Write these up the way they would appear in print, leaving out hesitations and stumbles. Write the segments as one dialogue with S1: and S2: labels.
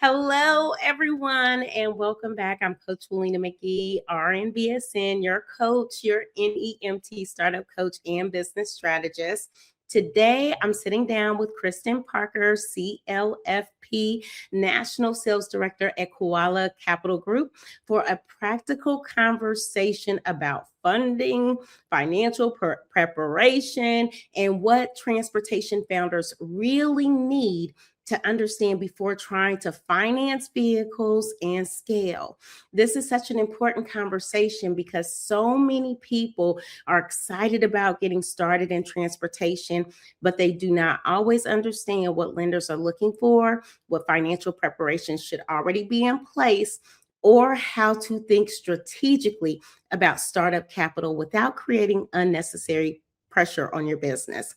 S1: Hello, everyone, and welcome back. I'm Coach Wilena McGee, RNBSN, your coach, your NEMT startup coach and business strategist. Today, I'm sitting down with Kristen Parker, CLFP, National Sales Director at Koala Capital Group, for a practical conversation about funding, financial preparation, and what transportation founders really need to understand before trying to finance vehicles and scale. This is such an important conversation because so many people are excited about getting started in transportation, but they do not always understand what lenders are looking for, what financial preparation should already be in place, or how to think strategically about startup capital without creating unnecessary pressure on your business.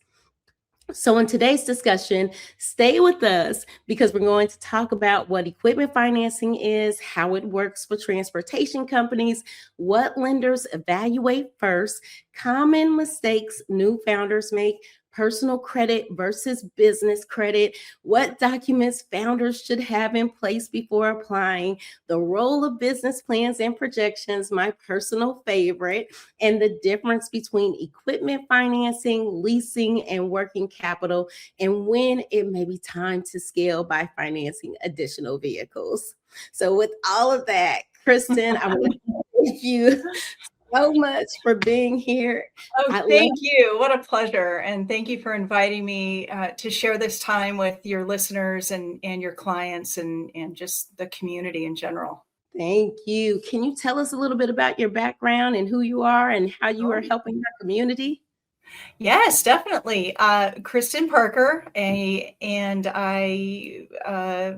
S1: So in today's discussion, stay with us because we're going to talk about what equipment financing is, how it works for transportation companies, what lenders evaluate first, common mistakes new founders make, personal credit versus business credit, what documents founders should have in place before applying, the role of business plans and projections, my personal favorite, and the difference between equipment financing, leasing, and working capital, and when it may be time to scale by financing additional vehicles. So with all of that, Kristen, I want to thank you so much for being here.
S2: Thank you. What a pleasure. And thank you for inviting me to share this time with your listeners and your clients and just the community in general.
S1: Thank you. Can you tell us a little bit about your background and who you are and how you are helping your community?
S2: Yes, definitely. Kristen Parker, and I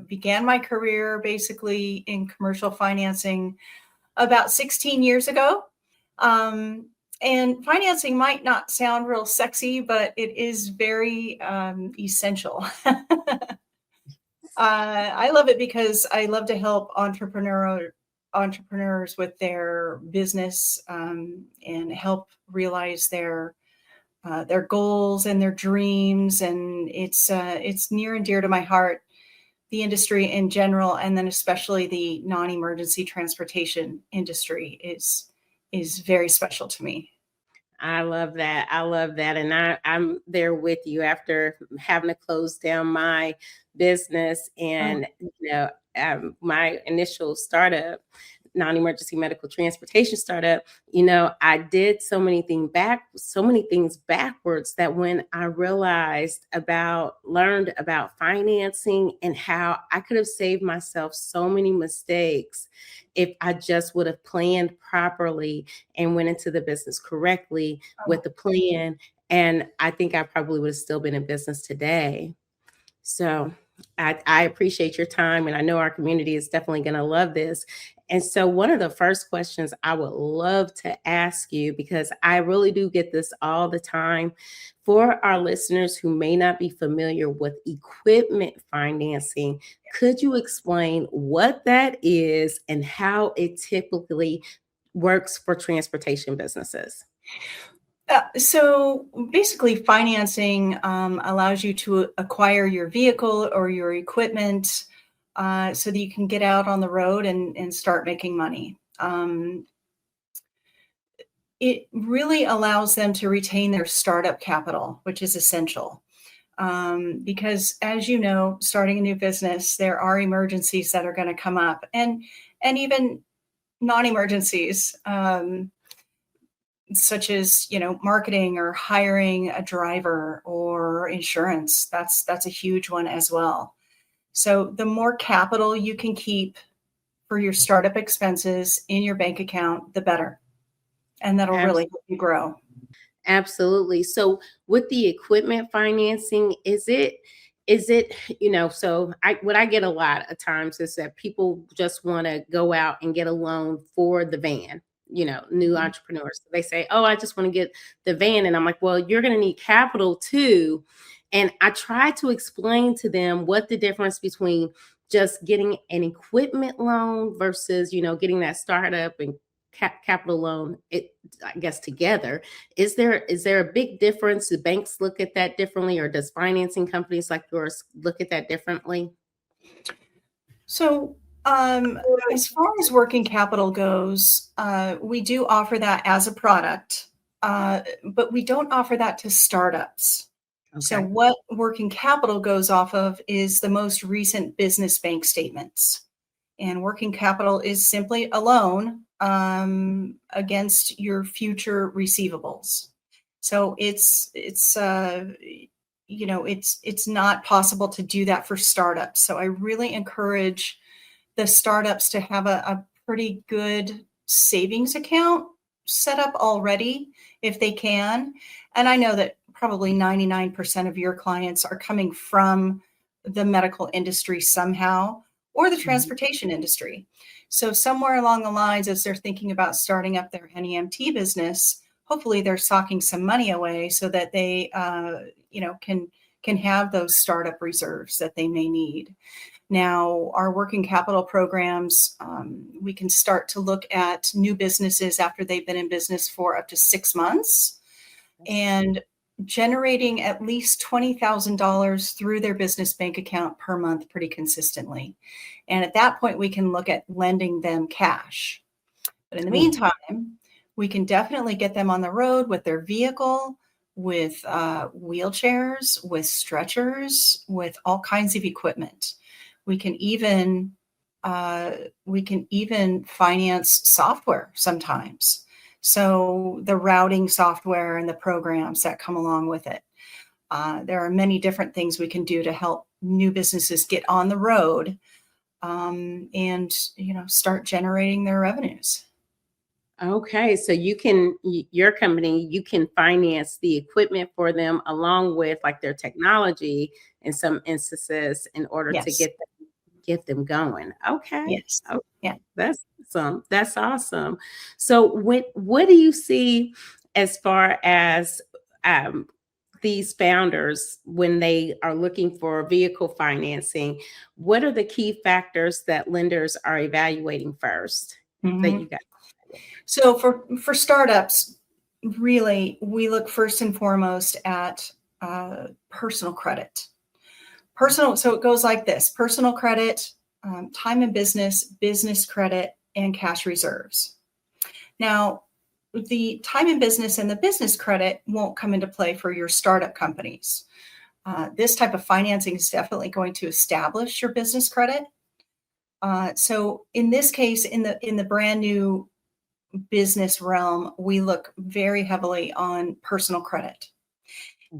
S2: began my career basically in commercial financing about 16 years ago. And financing might not sound real sexy, but it is very essential. I love it because I love to help entrepreneurs with their business and help realize their goals and their dreams. And it's near and dear to my heart, the industry in general, and then especially the non-emergency transportation industry is very special to me.
S1: I love that. And I'm there with you after having to close down my business and, my initial startup, non-emergency medical transportation startup. I did so many things backwards that when I learned about financing and how I could have saved myself so many mistakes if I just would have planned properly and went into the business correctly with the plan. And I think I probably would have still been in business today. So I appreciate your time, and I know our community is definitely going to love this. And so one of the first questions I would love to ask you, because I really do get this all the time, for our listeners who may not be familiar with equipment financing, could you explain what that is and how it typically works for transportation businesses?
S2: So basically, financing allows you to acquire your vehicle or your equipment so that you can get out on the road and start making money. It really allows them to retain their startup capital, which is essential. Because as you know, starting a new business, there are emergencies that are going to come up, and even non-emergencies. Such as, marketing or hiring a driver or insurance. That's a huge one as well. So the more capital you can keep for your startup expenses in your bank account, the better. And that'll really help you grow.
S1: Absolutely. So with the equipment financing, is it, what I get a lot of times is that people just want to go out and get a loan for the van. New entrepreneurs. They say, oh, I just want to get the van. And I'm like, well, you're going to need capital too. And I try to explain to them what the difference between just getting an equipment loan versus, getting that startup and capital loan, I guess, together. Is there a big difference? Do banks look at that differently, or does financing companies like yours look at that differently?
S2: So, as far as working capital goes, we do offer that as a product, but we don't offer that to startups. So,
S1: Okay.
S2: what working capital goes off of is the most recent business bank statements. And working capital is simply a loan against your future receivables. So it's not possible to do that for startups. So I really encourage the startups to have a pretty good savings account set up already if they can. And I know that probably 99% of your clients are coming from the medical industry somehow or the
S1: Mhm.
S2: transportation industry. So somewhere along the lines, as they're thinking about starting up their NEMT business, hopefully they're socking some money away so that they can have those startup reserves that they may need. Now, our working capital programs, we can start to look at new businesses after they've been in business for up to 6 months and generating at least $20,000 through their business bank account per month pretty consistently. And at that point, we can look at lending them cash. But in the
S1: Ooh.
S2: meantime, we can definitely get them on the road with their vehicle, with wheelchairs, with stretchers, with all kinds of equipment. We can even finance software sometimes. So the routing software and the programs that come along with it. There are many different things we can do to help new businesses get on the road and start generating their revenues.
S1: Okay, so your company, you can finance the equipment for them along with like their technology in some instances in order to
S2: Yes.
S1: get them going. Okay.
S2: Yes.
S1: Okay.
S2: Yeah.
S1: That's awesome. That's awesome. So what do you see as far as um, these founders when they are looking for vehicle financing? What are the key factors that lenders are evaluating first that
S2: Mhm.
S1: you got?
S2: So for startups, really, we look first and foremost at personal credit. So it goes like this: personal credit, time in business, business credit, and cash reserves. Now, the time in business and the business credit won't come into play for your startup companies. This type of financing is definitely going to establish your business credit. So in this case, in the brand new business realm, we look very heavily on personal credit.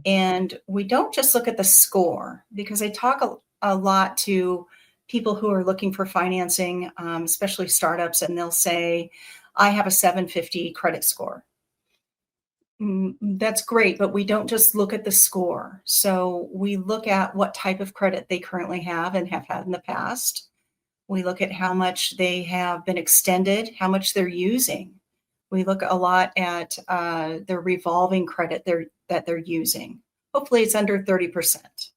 S2: And we don't just look at the score, because I talk a lot to people who are looking for financing, especially startups, and they'll say, I have a 750 credit score. That's great, but we don't just look at the score. So we look at what type of credit they currently have and have had in the past. We look at how much they have been extended, how much they're using. We look a lot at their revolving credit that they're using. Hopefully it's under 30%.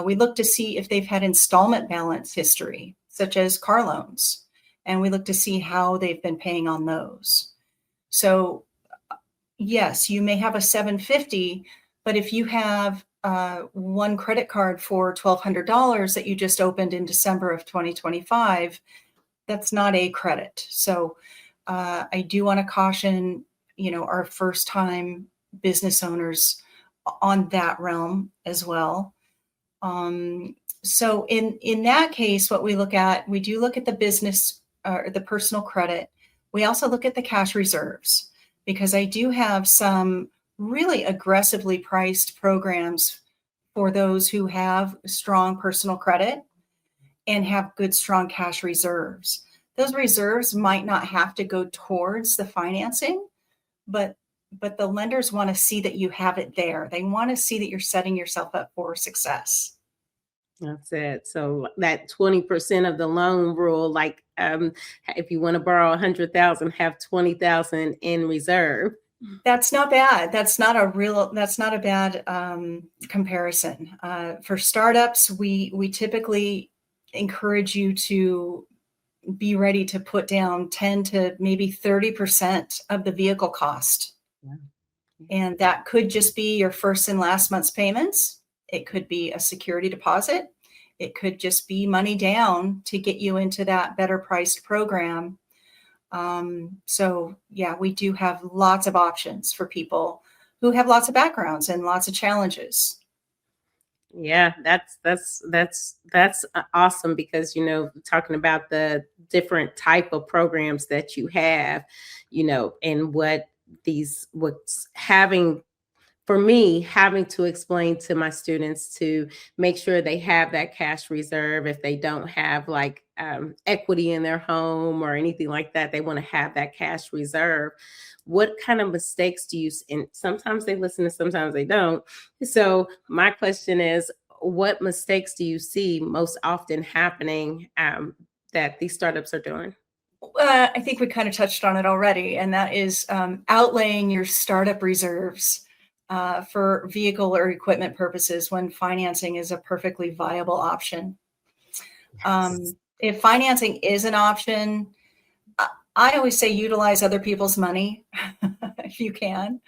S2: We look to see if they've had installment balance history, such as car loans, and we look to see how they've been paying on those. So yes, you may have a 750, but if you have one credit card for $1,200 that you just opened in December of 2025, that's not a credit. So I do want to caution, our first time business owners on that realm as well. So in that case, what we do look at the business or the personal credit. We also look at the cash reserves, because I do have some really aggressively priced programs for those who have strong personal credit and have good, strong cash reserves. Those reserves might not have to go towards the financing, but the lenders want to see that you have it there. They want to see that you're setting yourself up for success.
S1: That's it. So that 20% of the loan rule, like if you want to borrow 100,000, have 20,000 in reserve.
S2: That's not bad. That's not a bad comparison. For startups, we typically encourage you to be ready to put down 10 to maybe 30% of the vehicle cost.
S1: Yeah.
S2: And that could just be your first and last month's payments. It could be a security deposit. It could just be money down to get you into that better priced program. So yeah, we do have lots of options for people who have lots of backgrounds and lots of challenges.
S1: Yeah, that's awesome because talking about the different type of programs that you have, and what's having for me, having to explain to my students to make sure they have that cash reserve. If they don't have like equity in their home or anything like that, they want to have that cash reserve. What kind of mistakes do you, and sometimes they listen and sometimes they don't. So my question is, what mistakes do you see most often happening that these startups are doing?
S2: I think we kind of touched on it already, and that is outlaying your startup reserves for vehicle or equipment purposes when financing is a perfectly viable option. If financing is an option, I always say utilize other people's money if you can,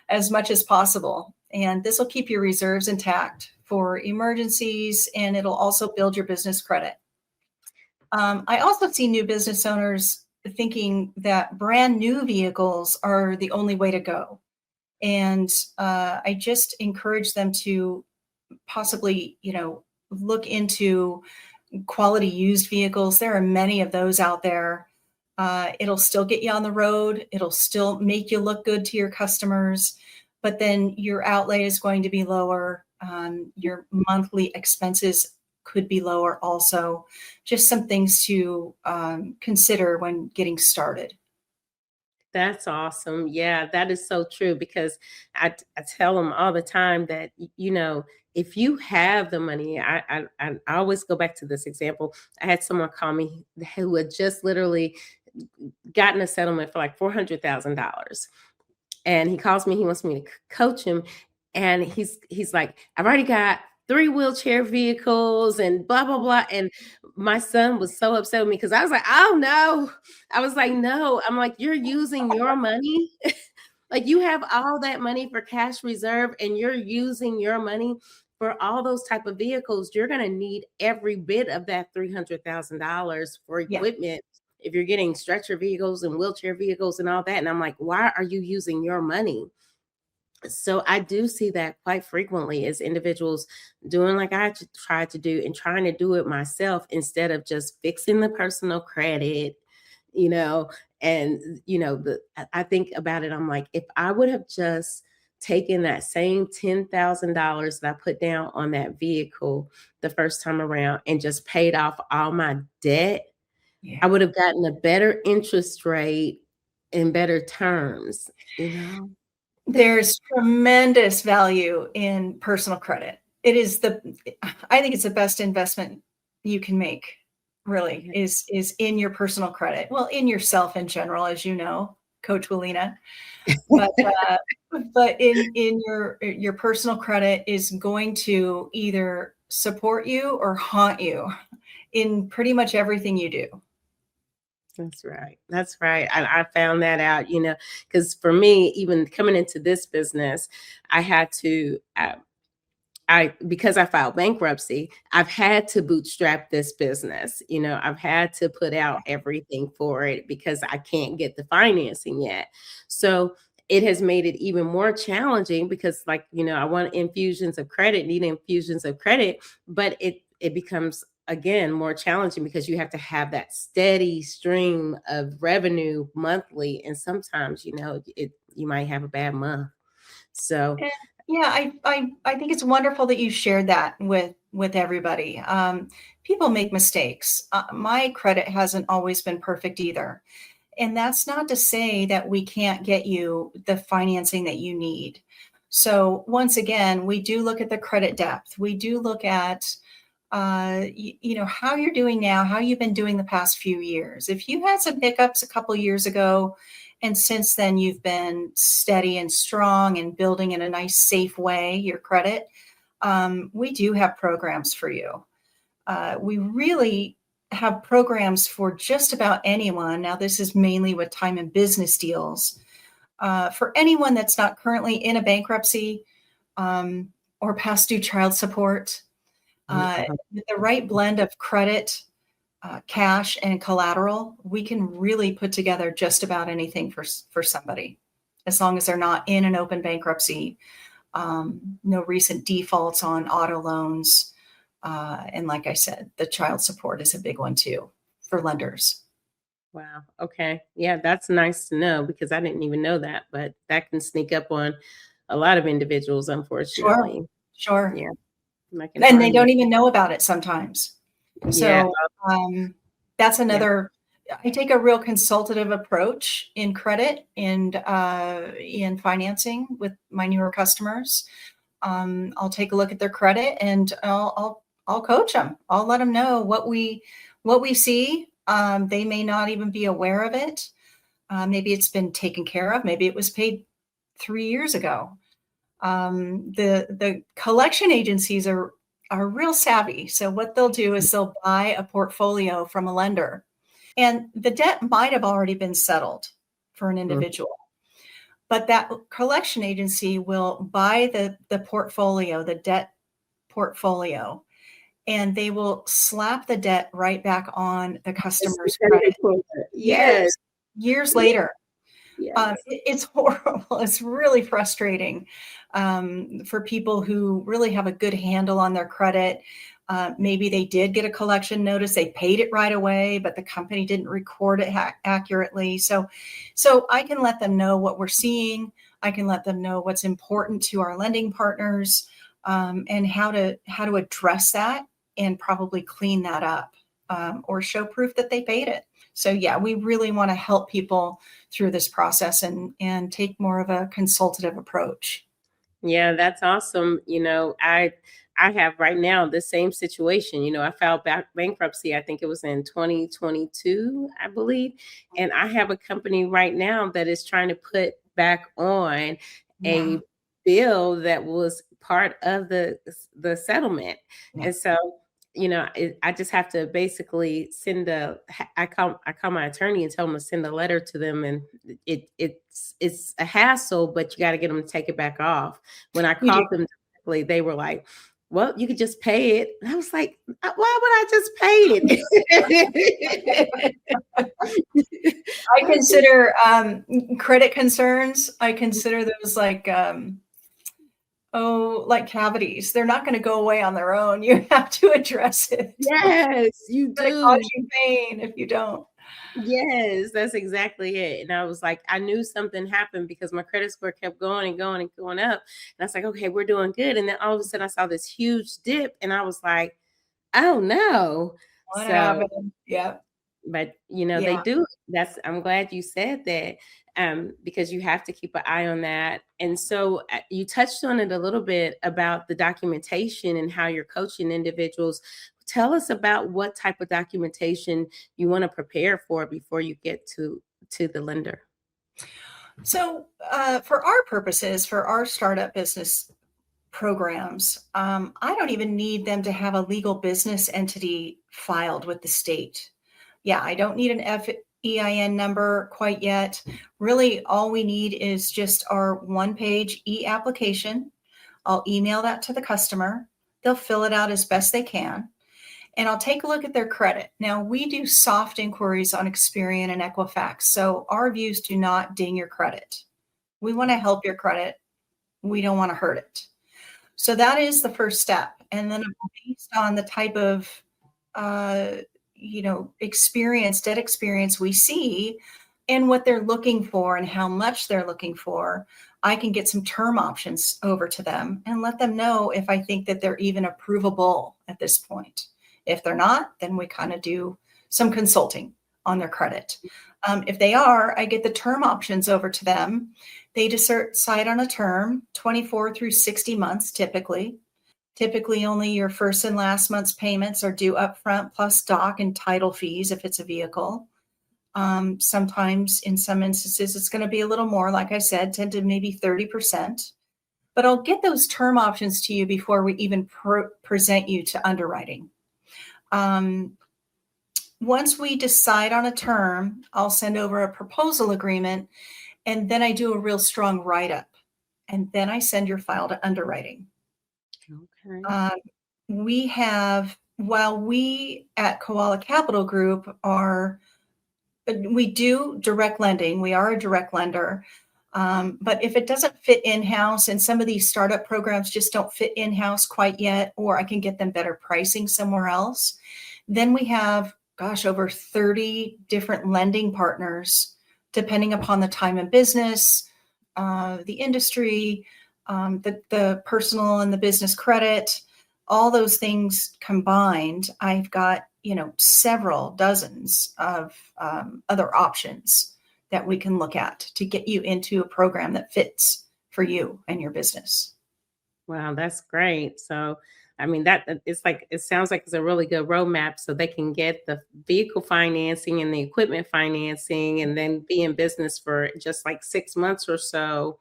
S2: as much as possible. And this will keep your reserves intact for emergencies, and it'll also build your business credit. I also see new business owners thinking that brand new vehicles are the only way to go. And I just encourage them to possibly, look into quality used vehicles. There are many of those out there. It'll still get you on the road. It'll still make you look good to your customers, but then your outlay is going to be lower. Your monthly expenses could be lower also. Just some things to consider when getting started.
S1: That's awesome. Yeah, that is so true because I tell them all the time that, if you have the money, I always go back to this example. I had someone call me who had just literally gotten a settlement for like $400,000. And he calls me, he wants me to coach him. And he's like, I've already got 3 wheelchair vehicles and blah, blah, blah. And my son was so upset with me because I was like, oh no. I was like, no. I'm like, you're using your money. Like you have all that money for cash reserve and you're using your money for all those type of vehicles. You're going to need every bit of that $300,000 for
S2: Yeah.
S1: equipment if you're getting stretcher vehicles and wheelchair vehicles and all that. And I'm like, why are you using your money? So I do see that quite frequently as individuals doing like I tried to do and trying to do it myself instead of just fixing the personal credit, you know, and I think about it, I'm like, if I would have just taken that same $10,000 that I put down on that vehicle the first time around and just paid off all my debt, I would have gotten a better interest rate and better terms.
S2: There's tremendous value in personal credit. I think it's the best investment you can make, really, is in your personal credit. Well, in yourself in general, as you know, Coach Willina. But in your personal credit is going to either support you or haunt you in pretty much everything you do.
S1: That's right. That's right. I found that out, because for me, even coming into this business, I had to, because I filed bankruptcy, I've had to bootstrap this business. I've had to put out everything for it because I can't get the financing yet. So it has made it even more challenging because, like, I want need infusions of credit, but it becomes again more challenging because you have to have that steady stream of revenue monthly, and sometimes you might have a bad month. So
S2: and yeah, I think it's wonderful that you shared that with everybody. People make mistakes. My credit hasn't always been perfect either, and that's not to say that we can't get you the financing that you need. So once again, we do look at the credit depth. We do look at how you're doing now, how you've been doing the past few years. If you had some hiccups a couple years ago, and since then you've been steady and strong and building in a nice, safe way your credit, we do have programs for you. We really have programs for just about anyone. Now, this is mainly with time and business deals. For anyone that's not currently in a bankruptcy or past due child support, With the right blend of credit, cash, and collateral, we can really put together just about anything for somebody, as long as they're not in an open bankruptcy, no recent defaults on auto loans. And like I said, the child support is a big one too for lenders.
S1: Wow. Okay. Yeah, that's nice to know because I didn't even know that, but that can sneak up on a lot of individuals,
S2: Sure,
S1: unfortunately.
S2: sure.
S1: Yeah, that can
S2: And they
S1: harm you.
S2: don't even know about it sometimes.
S1: Yeah.
S2: So that's
S1: Yeah.
S2: another. I take a real consultative approach in credit and in financing with my newer customers. I'll take a look at their credit and I'll coach them. I'll let them know what we see. They may not even be aware of it. Maybe it's been taken care of. Maybe it was paid 3 years ago. The collection agencies are real savvy. So what they'll do is they'll buy a portfolio from a lender, and the debt might have already been settled for an
S1: Mhm.
S2: individual, but that collection agency will buy the portfolio, the debt portfolio, and they will slap the debt right back on the customer's credit
S1: Yes.
S2: years
S1: Yes.
S2: later.
S1: Yes.
S2: It's horrible. It's really frustrating for people who really have a good handle on their credit. Maybe they did get a collection notice, they paid it right away, but the company didn't record it accurately. So I can let them know what we're seeing. I can let them know what's important to our lending partners, and how to address that and probably clean that up, or show proof that they paid it. So yeah, we really want to help people through this process and take more of a consultative approach.
S1: Yeah, that's awesome. I have right now the same situation. I filed bankruptcy. I think it was in 2022, I believe, and I have a company right now that is trying to put back on
S2: Yeah.
S1: a bill that was part of the settlement,
S2: Yeah.
S1: and so I just have to basically I call my attorney and tell them to send a letter to them, and it's a hassle, but you got to get them to take it back off. When I
S2: You do.
S1: called them directly, they were like, "Well, you could just pay it." And I was like, "Why would I just pay it?"
S2: I consider credit concerns, I consider those like like cavities. They're not going to go away on their own. You have to address it.
S1: Yes, you
S2: It's going to cause
S1: do.
S2: you pain if you don't.
S1: Yes, that's exactly it. And I was like, I knew something happened because my credit score kept going and going and going up. And I was like, okay, we're doing good. And then all of a sudden I saw this huge dip and I was like, oh no.
S2: What
S1: So,
S2: happened? Yeah.
S1: but they
S2: Yeah.
S1: do. I'm glad you said that, because you have to keep an eye on that. And so you touched on it a little bit about the documentation and how you're coaching individuals. Tell us about what type of documentation you want to prepare for before you get to the lender.
S2: So, for our purposes, for our startup business programs, I don't even need them to have a legal business entity filed with the state. Yeah, I don't need an FEIN number quite yet. Really, all we need is just our one-page e-application. I'll email that to the customer. They'll fill it out as best they can, and I'll take a look at their credit. Now, we do soft inquiries on Experian and Equifax, so our views do not ding your credit. We want to help your credit. We don't want to hurt it. So that is the first step. And then based on the type of, uh, debt experience we see and what they're looking for and how much they're looking for, I can get some term options over to them and let them know if I think that they're even approvable at this point. If they're not, then we kind of do some consulting on their credit. If they are, I get the term options over to them. They decide on a term, 24 through 60 months typically. Typically, only your first and last month's payments are due upfront, plus doc and title fees if it's a vehicle. Sometimes, in some instances, it's going to be a little more, like I said, 10 to maybe 30%. But I'll get those term options to you before we even present you to underwriting. Once we decide on a term, I'll send over a proposal agreement, and then I do a real strong write-up. And then I send your file to underwriting.
S1: Okay.
S2: Um, we have, while we at Koala Capital Group we do direct lending. We are a direct lender. But if it doesn't fit in-house, and some of these startup programs just don't fit in-house quite yet, or I can get them better pricing somewhere else, then we have, over 30 different lending partners, depending upon the time of business, the industry, the personal and the business credit, all those things combined. I've got, several dozens of other options that we can look at to get you into a program that fits for you and your business.
S1: Wow, that's great. So, I mean, it sounds like it's a really good roadmap so they can get the vehicle financing and the equipment financing and then be in business for just like 6 months or so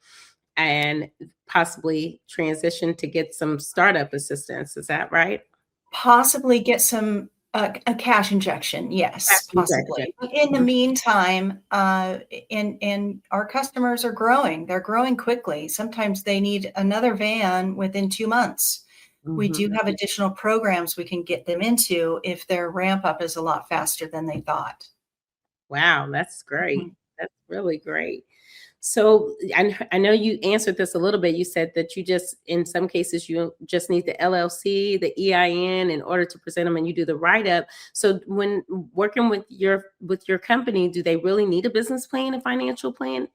S1: and possibly transition to get some startup assistance. Is that right?
S2: Possibly get some a cash injection, yes,
S1: Cash injection.
S2: possibly. But in the meantime, and our customers are growing. They're growing quickly. Sometimes they need another van within 2 months. We
S1: Mhm.
S2: do have additional programs we can get them into if their ramp up is a lot faster than they thought.
S1: Wow, that's great.
S2: Mhm.
S1: That's really great. So I know you answered this a little bit. You said that in some cases, you just need the LLC, the EIN in order to present them and you do the write up. So when working with your company, do they really need a business plan, a financial plan?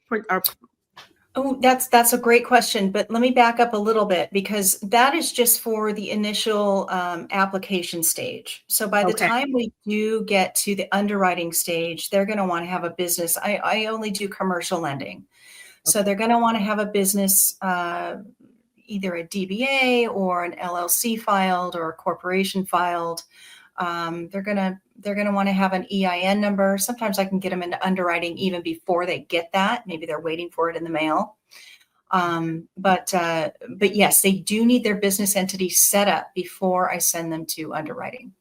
S2: Oh, that's a great question, but let me back up a little bit because that is just for the initial application stage. So by the
S1: Okay.
S2: time we do get to the underwriting stage, they're going to want to have a business. I only do commercial lending, so
S1: Okay.
S2: they're going to want to have a business, either a DBA or an LLC filed or a corporation filed. They're gonna want to have an EIN number. Sometimes I can get them into underwriting even before they get that. Maybe they're waiting for it in the mail. But yes, they do need their business entity set up before I send them to underwriting.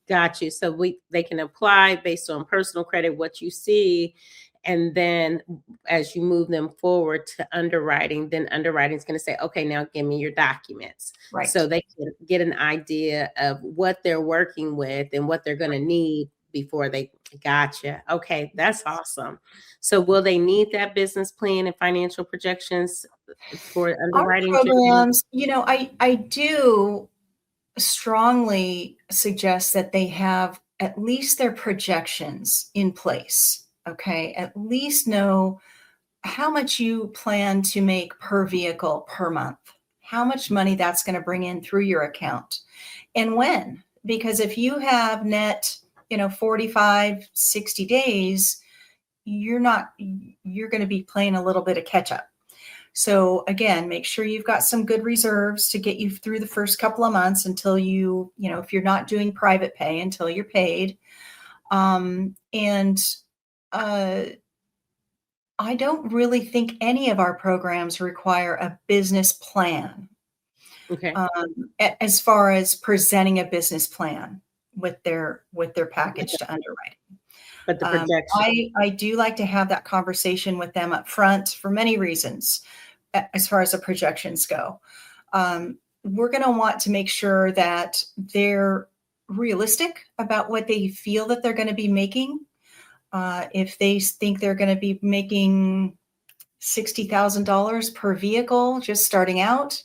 S1: Got you. So they can apply based on personal credit, what you see, and then as you move them forward to underwriting, then underwriting is going to say, okay, now give me your documents. So
S2: Right.
S1: they can get an idea of what they're working with and what they're going to need before they gotcha. Okay, that's awesome. So will they need that business plan and financial projections for
S2: Our
S1: underwriting?
S2: programs, I do strongly suggest that they have at least their projections in place. Okay. At least know how much you plan to make per vehicle per month, how much money that's going to bring in through your account, and when. Because if you have net, 45, 60 days, you're going to be playing a little bit of catch up. So again, make sure you've got some good reserves to get you through the first couple of months until if you're not doing private pay until you're paid. And I don't really think any of our programs require a business plan,
S1: Okay.
S2: as far as presenting a business plan with their package to underwrite.
S1: But the projection.
S2: I do like to have that conversation with them up front for many reasons, as far as the projections go. We're going to want to make sure that they're realistic about what they feel that they're going to be making. If they think they're going to be making $60,000 per vehicle just starting out,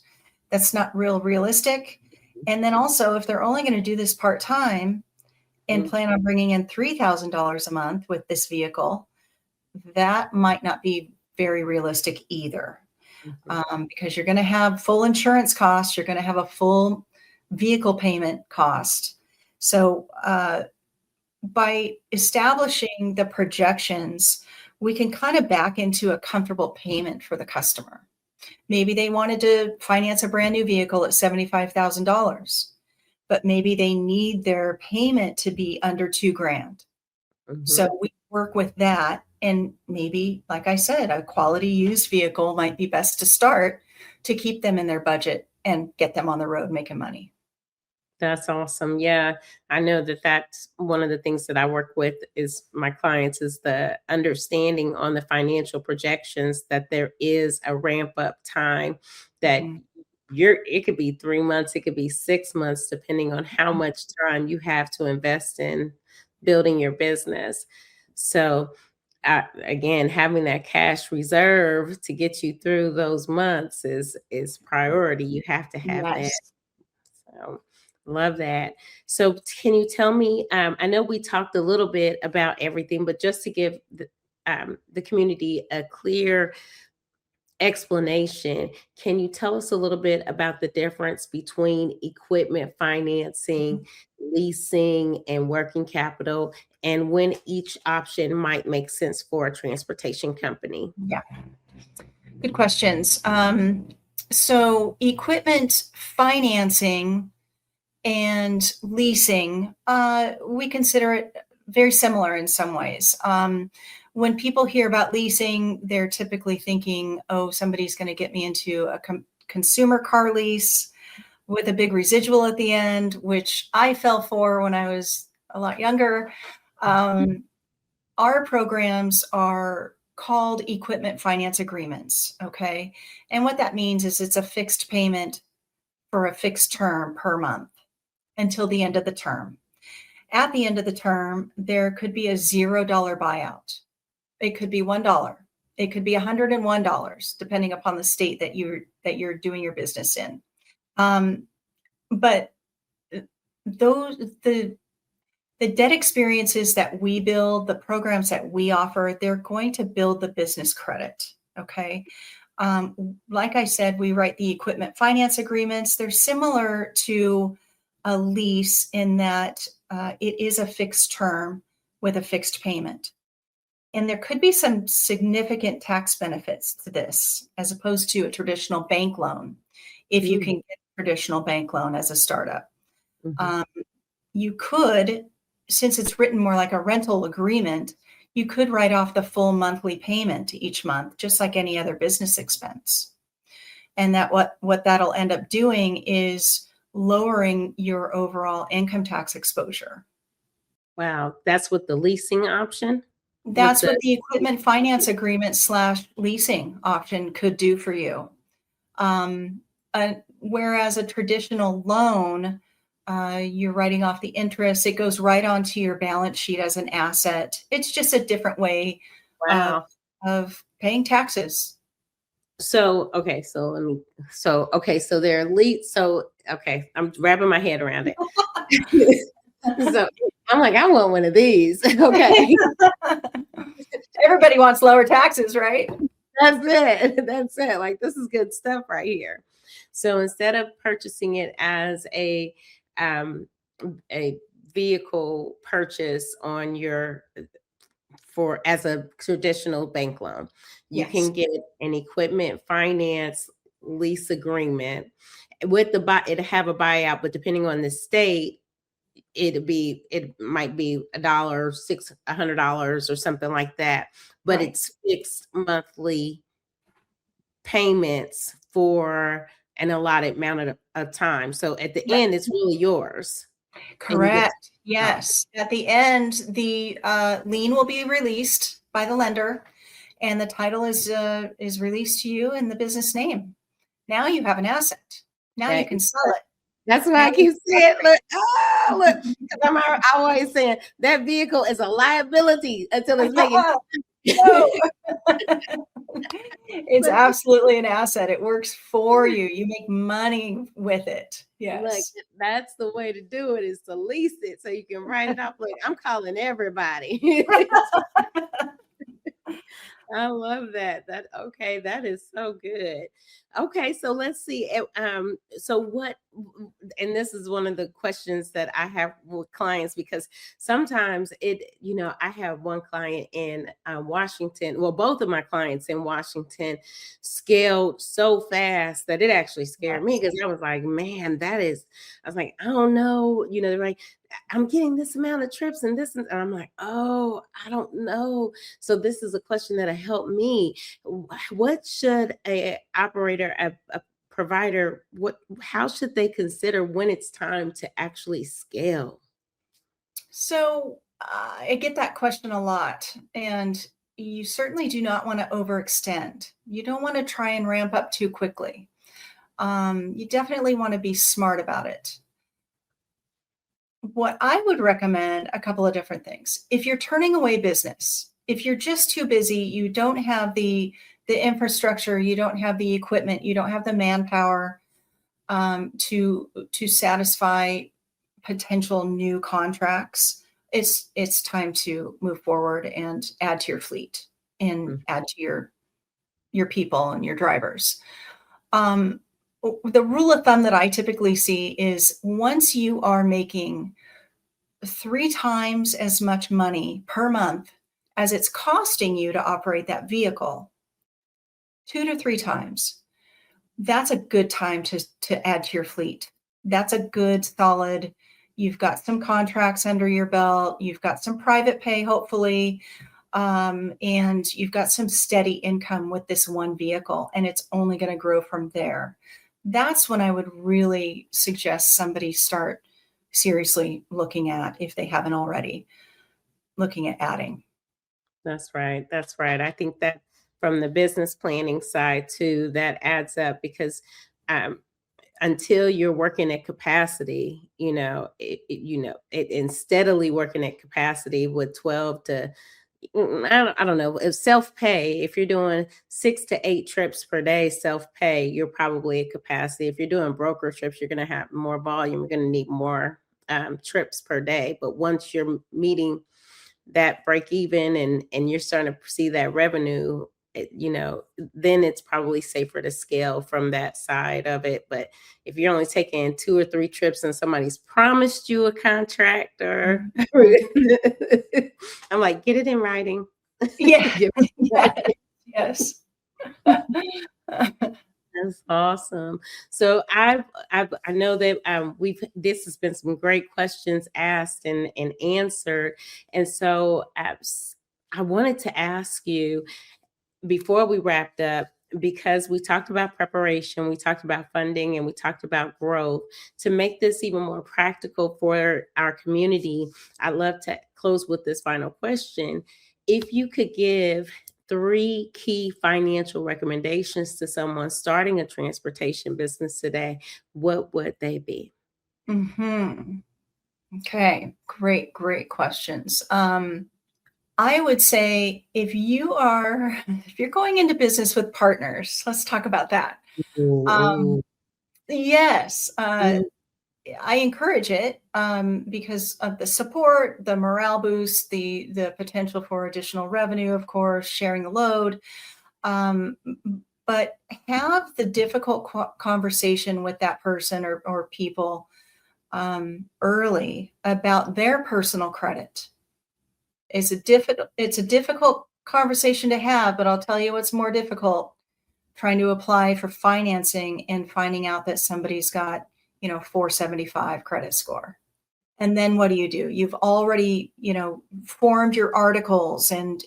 S2: that's not realistic. And then also, if they're only going to do this part-time and plan on bringing in $3,000 a month with this vehicle, that might not be very realistic either. Because you're going to have full insurance costs, you're going to have a full vehicle payment cost. So by establishing the projections, we can kind of back into a comfortable payment for the customer. Maybe they wanted to finance a brand new vehicle at $75,000, but maybe they need their payment to be under $2,000. So we work with that. And maybe, like I said, a quality used vehicle might be best to start to keep them in their budget and get them on the road making money.
S1: That's awesome. Yeah, I know that that's one of the things that I work with is my clients is the understanding on the financial projections that there is a ramp up time that
S2: Mhm.
S1: it could be 3 months, it could be 6 months, depending on how much time you have to invest in building your business. So again, having that cash reserve to get you through those months is priority. You have to have that.
S2: Yes.
S1: So love that. So can you tell me, I know we talked a little bit about everything, but just to give the community a clear explanation, can you tell us a little bit about the difference between equipment financing, leasing, and working capital, and when each option might make sense for a transportation company?
S2: Yeah. Good questions. So equipment financing and leasing, we consider it very similar in some ways. When people hear about leasing, they're typically thinking, oh, somebody's going to get me into a consumer car lease with a big residual at the end, which I fell for when I was a lot younger. Our programs are called equipment finance agreements, okay? And what that means is it's a fixed payment for a fixed term per month until the end of the term. At the end of the term, there could be a $0 buyout. It could be $1. It could be $101, depending upon the state that you're doing your business in. But the debt experiences that we build, the programs that we offer, they're going to build the business credit. Okay. Like I said, we write the equipment finance agreements. They're similar to a lease in that it is a fixed term with a fixed payment. And there could be some significant tax benefits to this as opposed to a traditional bank loan, if you can get a traditional bank loan as a startup. You could, since it's written more like a rental agreement, you could write off the full monthly payment each month, just like any other business expense. And that what that'll end up doing is lowering your overall income tax exposure.
S1: Wow, that's what the leasing option?
S2: That's what the equipment finance agreement / leasing option could do for you. Whereas a traditional loan, you're writing off the interest. It goes right onto your balance sheet as an asset. It's just a different way of paying taxes.
S1: So, okay, so they're okay, I'm wrapping my head around it. So I'm like, I want one of these. Okay.
S2: Everybody wants lower taxes, right?
S1: That's it. That's it. Like, this is good stuff right here. So instead of purchasing it as a vehicle purchase on as a traditional bank loan, you can get an equipment finance lease agreement with it have a buyout, but depending on the state, it might be $100 or something like that, but it's fixed monthly payments for an allotted amount of time. So at the end, it's really yours.
S2: Correct. Yes. At the end, the lien will be released by the lender, and the title is released to you in the business name. Now you have an asset. Now you can sell it.
S1: That's why I keep saying, look, because I'm always saying that vehicle is a liability until it's making.
S2: It's absolutely an asset. It works for you. You make money with it. Yes.
S1: Look, that's the way to do it, is to lease it so you can write it off. Look, I'm calling everybody. I love that. Okay, that is so good. Okay, so let's see. So what, and this is one of the questions that I have with clients, because sometimes I have one client in Washington. Well, both of my clients in Washington scaled so fast that it actually scared me, because I was like, man, I was like, I don't know. They're like, I'm getting this amount of trips and this, and I'm like, oh, I don't know. So this is a question that'll help me. What should a operator, a provider, how should they consider when it's time to actually scale?
S2: So I get that question a lot, and you certainly do not want to overextend. You don't want to try and ramp up too quickly. You definitely want to be smart about it. What I would recommend, a couple of different things. If you're turning away business, if you're just too busy, you don't have the infrastructure, you don't have the equipment, you don't have the manpower to satisfy potential new contracts, it's time to move forward and add to your fleet and add to your people and your drivers. The rule of thumb that I typically see is once you are making 3 times as much money per month as it's costing you to operate that vehicle, 2 to 3 times, that's a good time to add to your fleet. That's a good solid. You've got some contracts under your belt. You've got some private pay, hopefully, and you've got some steady income with this one vehicle, and it's only going to grow from there. That's when I would really suggest somebody start seriously looking at, if they haven't already, looking at adding.
S1: That's right. That's right. I think that from the business planning side too, that adds up because um, until you're working at capacity, and steadily working at capacity with 12 to, I don't know, if self-pay, if you're doing 6 to 8 trips per day, self-pay, you're probably at capacity. If you're doing broker trips, you're going to have more volume. You're going to need more trips per day. But once you're meeting that break even and you're starting to see that revenue, then it's probably safer to scale from that side of it. But if you're only taking 2 or 3 trips and somebody's promised you a contract, or I'm like, get it in writing.
S2: Yeah.
S1: Give it in
S2: Yeah.
S1: writing.
S2: Yes.
S1: That's awesome. So I know that this has been some great questions asked and answered, and so I wanted to ask you before we wrapped up, because we talked about preparation, we talked about funding, and we talked about growth. To make this even more practical for our community, I'd love to close with this final question. If you could give 3 key financial recommendations to someone starting a transportation business today, what would they be?
S2: Hmm. Okay. Great, great questions. I would say if you're going into business with partners, let's talk about that. Um,
S1: Ooh,
S2: yes,
S1: ooh,
S2: I encourage it because of the support, the morale boost, the potential for additional revenue, of course, sharing the load. But have the difficult conversation with that person or people early about their personal credit. It's a difficult conversation to have, but I'll tell you what's more difficult: trying to apply for financing and finding out that somebody's got, 475 credit score. And then what do? You've already, formed your articles, and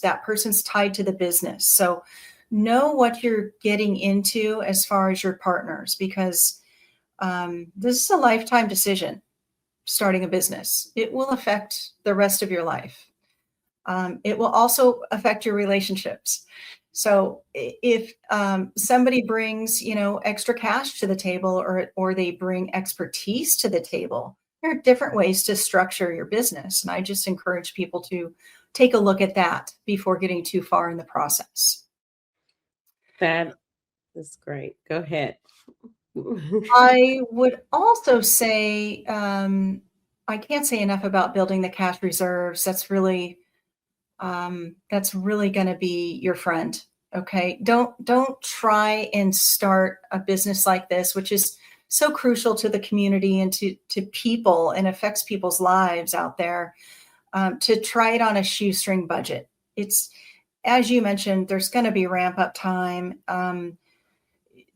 S2: that person's tied to the business. So know what you're getting into as far as your partners, because this is a lifetime decision. Starting a business, it will affect the rest of your life. It will also affect your relationships. So if somebody brings, extra cash to the table, or they bring expertise to the table, there are different ways to structure your business. And I just encourage people to take a look at that before getting too far in the process.
S1: that is great. Go ahead.
S2: I would also say I can't say enough about building the cash reserves. That's really going to be your friend. Okay. Don't try and start a business like this, which is so crucial to the community and to people, and affects people's lives out there, to try it on a shoestring budget. It's, as you mentioned, there's going to be ramp up time.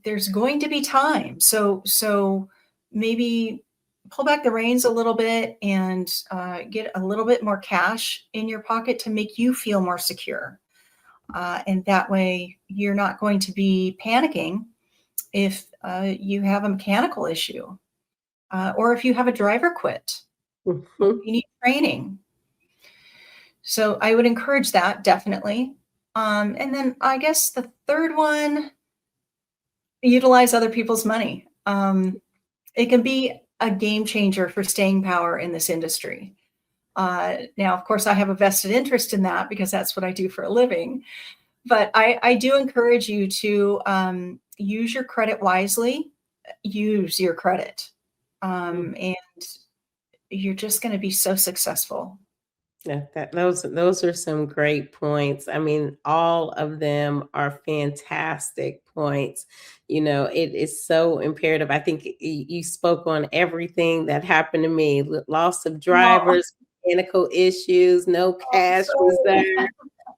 S2: There's going to be time. So maybe pull back the reins a little bit and get a little bit more cash in your pocket to make you feel more secure. And that way you're not going to be panicking if you have a mechanical issue, or if you have a driver quit, or you need training. So I would encourage that, definitely. And then I guess the third one, utilize other people's money. It can be a game changer for staying power in this industry. Now, of course, I have a vested interest in that because that's what I do for a living. But I do encourage you to use your credit wisely, use your credit, and you're just going to be so successful.
S1: Yeah, those are some great points. I mean, all of them are fantastic points. You know, it is so imperative. I think you spoke on everything that happened to me: loss of
S2: Oh,
S1: drivers, mechanical issues, no
S2: I'm
S1: cash
S2: sorry.
S1: reserve.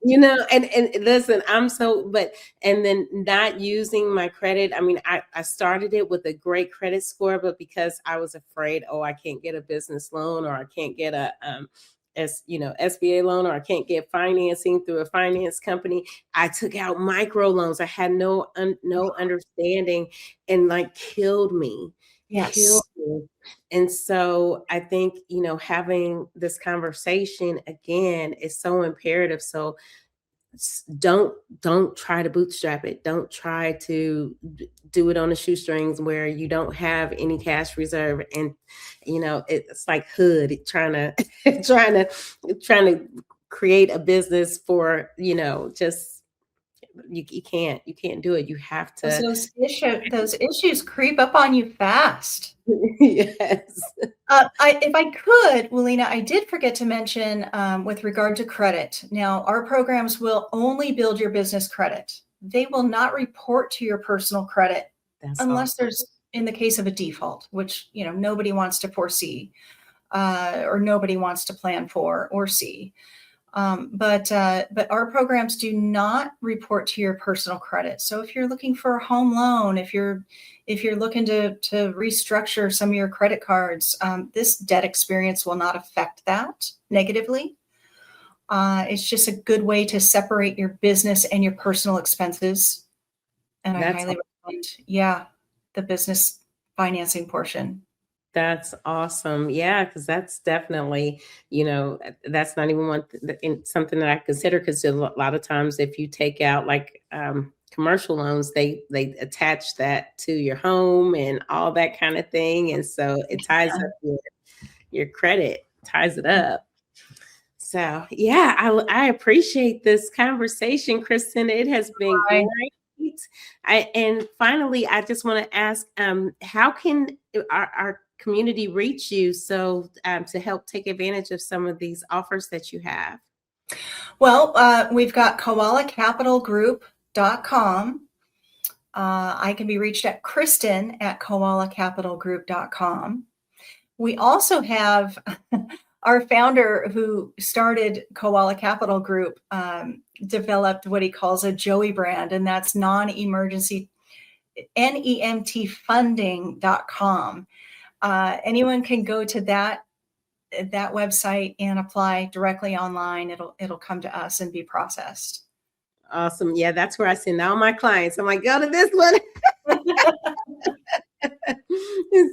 S1: You know, and listen, and then not using my credit. I mean, I started it with a great credit score, but because I was afraid, oh, I can't get a business loan, or I can't get a SBA loan, or I can't get financing through a finance company, I took out micro loans. I had no understanding, and like killed me.
S2: Yes.
S1: And so I think, having this conversation again is so imperative. So don't try to bootstrap it. Don't try to do it on the shoestrings where you don't have any cash reserve. And it's like hood trying to trying to create a business for just you can't do it. You have
S2: 'Cause
S1: to.
S2: those issues creep up on you fast.
S1: Yes.
S2: If I could, Walina, I did forget to mention with regard to credit. Now, our programs will only build your business credit. They will not report to your personal credit
S1: That's
S2: unless
S1: awesome.
S2: there's, in the case of a default, which nobody wants to foresee or nobody wants to plan for or see. But our programs do not report to your personal credit. So if you're looking for a home loan, if you're looking to restructure some of your credit cards, this debt experience will not affect that negatively. It's just a good way to separate your business and your personal expenses. And I
S1: That's
S2: highly recommend, yeah, the business financing portion.
S1: That's awesome. Yeah, because that's definitely, that's not even something that I consider, because a lot of times if you take out like commercial loans, they attach that to your home and all that kind of thing. And so it ties
S2: Yeah.
S1: up your credit, ties it up. So yeah, I appreciate this conversation, Kristen. It has been
S2: Right.
S1: great. And finally, I just want to ask, how can our community reach you to help take advantage of some of these offers that you have?
S2: Well, we've got koalacapitalgroup.com. I can be reached at Kristen at koalacapitalgroup.com. We also have our founder who started Koala Capital Group developed what he calls a Joey brand, and that's non-emergency NEMT funding.com. Anyone can go to that website and apply directly online. It'll come to us and be processed.
S1: Awesome. Yeah, that's where I send all my clients. I'm like, go to this one.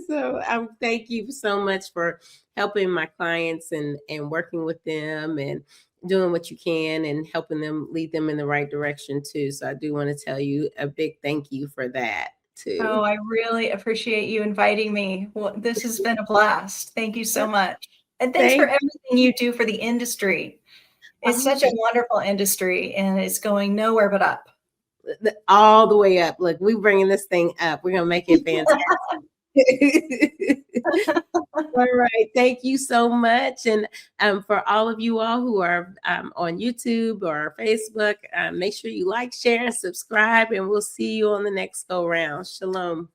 S1: So thank you so much for helping my clients and working with them and doing what you can and helping them, lead them in the right direction too. So I do want to tell you a big thank you for that
S2: Oh,
S1: too.
S2: I really appreciate you inviting me. Well, this has been a blast. Thank you so much. And thanks for
S1: Thank
S2: everything you do for the industry. It's
S1: you.
S2: such a wonderful industry and it's going nowhere but up.
S1: All the way up. Look, we're bringing this thing up. We're gonna make it fantastic. All right. Thank you so much. And for all of you all who are on YouTube or Facebook, make sure you like, share, and subscribe. And we'll see you on the next go round. Shalom.